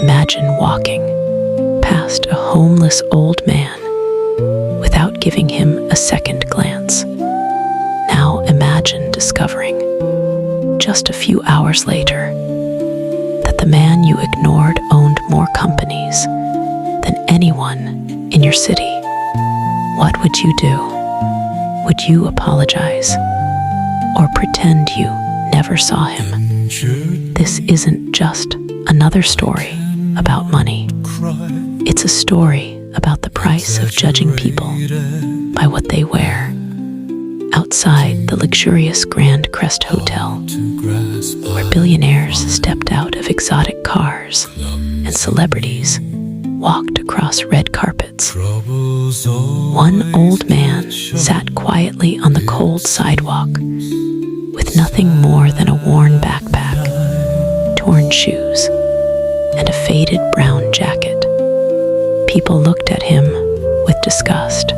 Imagine walking past a homeless old man without giving him a second glance. Now imagine discovering, just a few hours later, that the man you ignored owned more companies than anyone in your city. What would you do? Would you apologize or pretend you never saw him? This isn't just another story about money. It's a story about the price of judging people by what they wear. Outside the luxurious Grand Crest Hotel, where billionaires stepped out of exotic cars and celebrities walked across red carpets, one old man sat quietly on the cold sidewalk with nothing more than a worn backpack, torn shoes, and a faded brown jacket. People looked at him with disgust.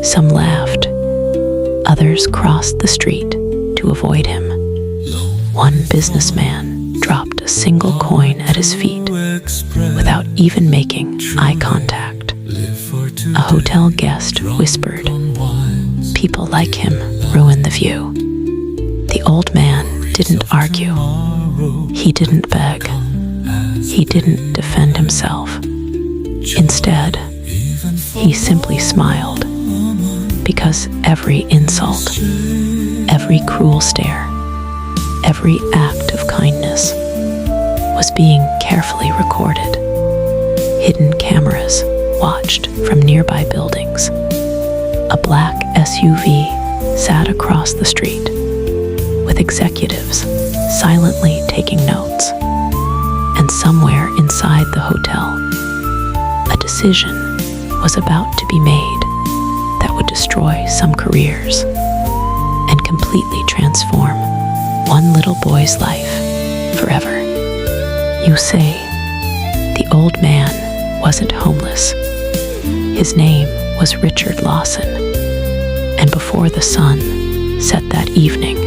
Some laughed. Others crossed the street to avoid him. One businessman dropped a single coin at his feet without even making eye contact. A hotel guest whispered, "People like him ruin the view." The old man didn't argue. He didn't beg. He didn't defend himself. Instead, he simply smiled, because every insult, every cruel stare, every act of kindness was being carefully recorded. Hidden cameras watched from nearby buildings. A black SUV sat across the street, with executives silently taking notes. And somewhere inside the hotel, a decision was about to be made that would destroy some careers and completely transform one little boy's life forever. You say the old man wasn't homeless. His name was Richard Lawson, and before the sun set that evening,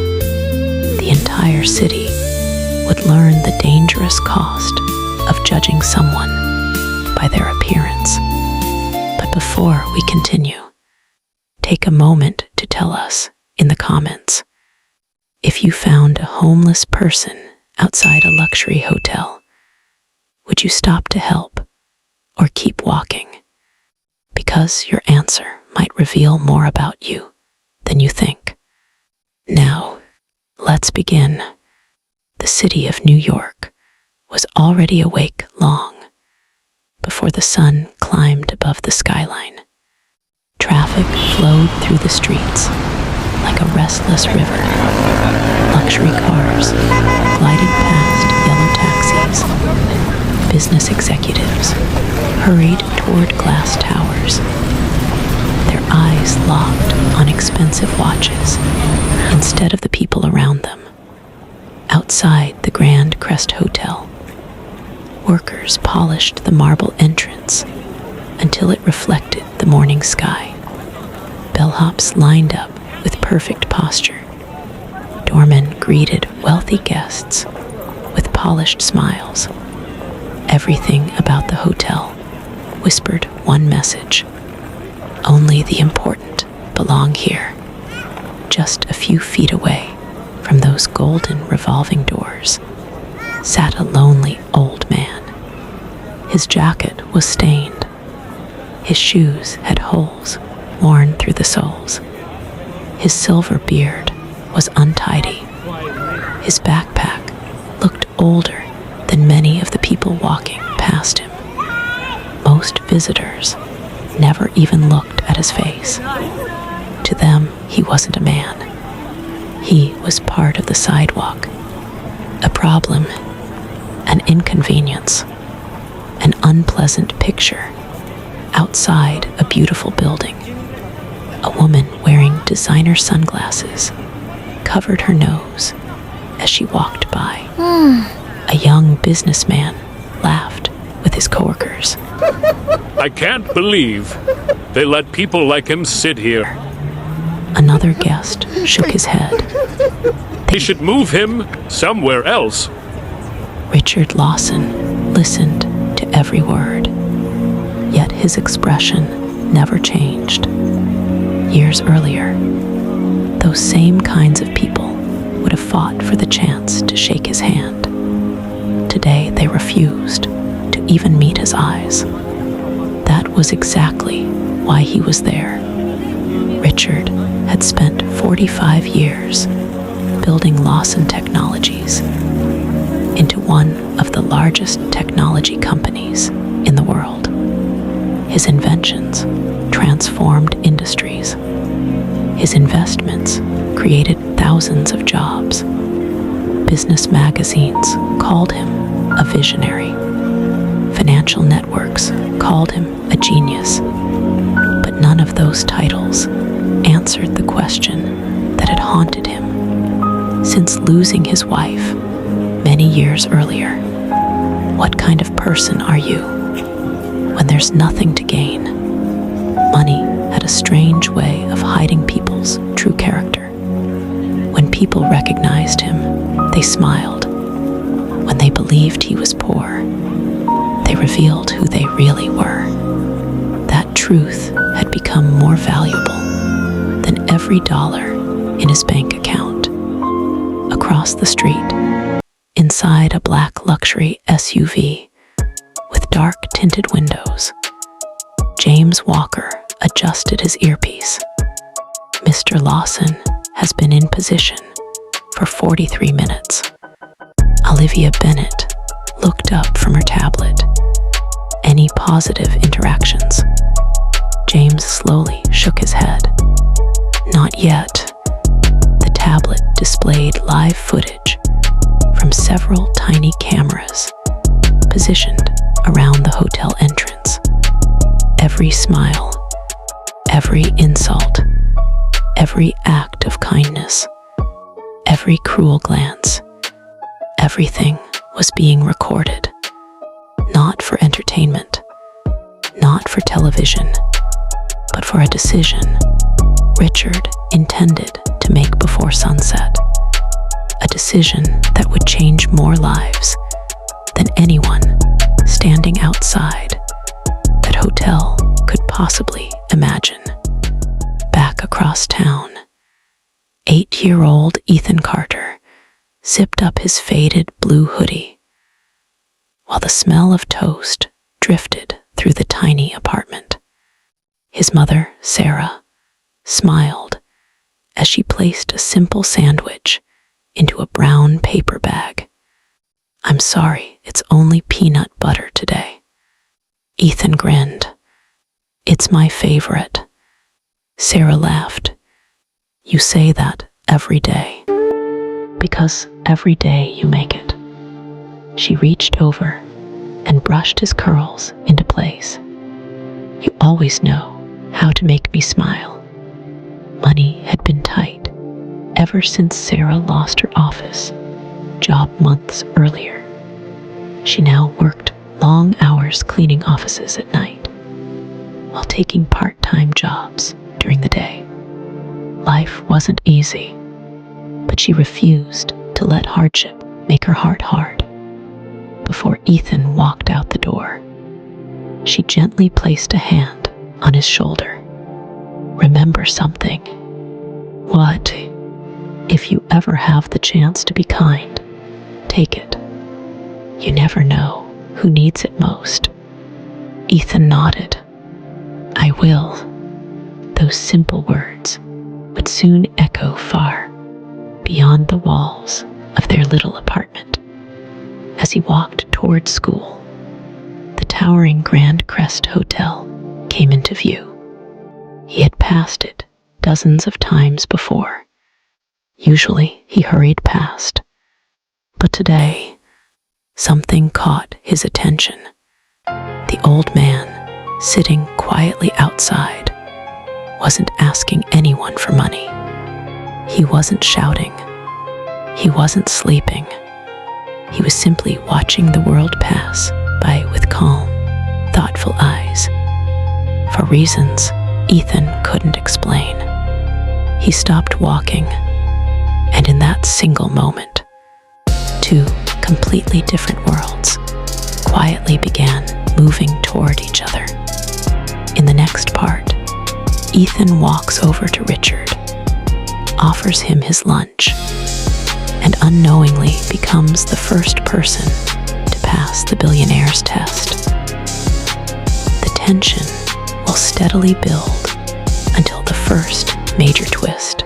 the entire city would learn the dangerous cost of judging someone by their appearance. But before we continue, take a moment to tell us in the comments if you found a homeless person outside a luxury hotel. Would you stop to help or keep walking? Because your answer might reveal more about you than you think. Now, let's begin. The city of New York was already awake long before the sun climbed above the skyline. Traffic flowed through the streets like a restless river. Luxury cars glided past yellow taxis. Business executives hurried toward glass towers, their eyes locked on expensive watches instead of the people around them. Outside the Grand Crest Hotel, workers polished the marble entrance until it reflected the morning sky. Bellhops lined up with perfect posture. Doormen greeted wealthy guests with polished smiles. Everything about the hotel whispered one message: only the important belong here. Just a few feet away from those golden revolving doors sat a lonely old man. His jacket was stained. His shoes had holes worn through the soles. His silver beard was untidy. His backpack looked older than many of the people walking past him. Most visitors never even looked at his face. To them, he wasn't a man. He was part of the sidewalk, a problem, an inconvenience, an unpleasant picture outside a beautiful building. A woman wearing designer sunglasses covered her nose as she walked by. A young businessman laughed with his coworkers. I can't believe they let people like him sit here. Another guest shook his head. They should move him somewhere else. Richard Lawson listened to every word, yet his expression never changed. Years earlier, those same kinds of people would have fought for the chance to shake his hand. Today, they refused to even meet his eyes. That was exactly why he was there. Richard had spent 45 years building Lawson Technologies into one of the largest technology companies in the world. His inventions transformed industries. His investments created thousands of jobs. Business magazines called him a visionary. Financial networks called him a genius. But none of those titles answered the question that had haunted him since losing his wife many years earlier. What kind of person are you when there's nothing to gain? Money had a strange way of hiding people's true character. When people recognized him, they smiled. When they believed he was poor, they revealed who they really were. That truth had become more valuable than every dollar in his bank account. Across the street, inside a black luxury SUV with dark tinted windows, James Walker adjusted his earpiece. Mr. Lawson has been in position for 43 minutes. Olivia Bennett looked up from her tablet. Any positive interactions? James slowly shook his head. Not yet. The tablet displayed live footage from several tiny cameras positioned around the hotel entrance. Every smile, every insult, every act of kindness, every cruel glance, everything was being recorded. Not for entertainment, not for television, but for a decision Richard intended to make before sunset. A decision that would change more lives than anyone standing outside that hotel could possibly imagine. Back across town, 8-year-old Ethan Carter zipped up his faded blue hoodie while the smell of toast drifted through the tiny apartment. His mother, Sarah, smiled as she placed a simple sandwich into a brown paper bag. "I'm sorry, it's only peanut butter today." Ethan grinned. "It's my favorite." Sarah laughed. "You say that every day." "Because every day you make it." She reached over and brushed his curls into place. "You always know how to make me smile." Money had been tight ever since Sarah lost her office job months earlier. She now worked long hours cleaning offices at night while taking part-time jobs during the day. Life wasn't easy, but she refused to let hardship make her heart hard. Before Ethan walked out the door, she gently placed a hand on his shoulder. "Remember something." "What?" "If you ever have the chance to be kind, take it. You never know who needs it most." Ethan nodded. "I will." Those simple words would soon echo far beyond the walls of their little apartment. As he walked toward school, the towering Grand Crest Hotel came into view. He had passed it dozens of times before. Usually he hurried past, but today something caught his attention. The old man, sitting quietly outside, wasn't asking anyone for money. He wasn't shouting. He wasn't sleeping. He was simply watching the world pass by with calm, thoughtful eyes. For reasons Ethan couldn't explain, he stopped walking, and in that single moment, two completely different worlds quietly began moving toward each other. In the next part, Ethan walks over to Richard, offers him his lunch, and unknowingly becomes the first person to pass the Billionaire's test. The tension will steadily build until the first major twist.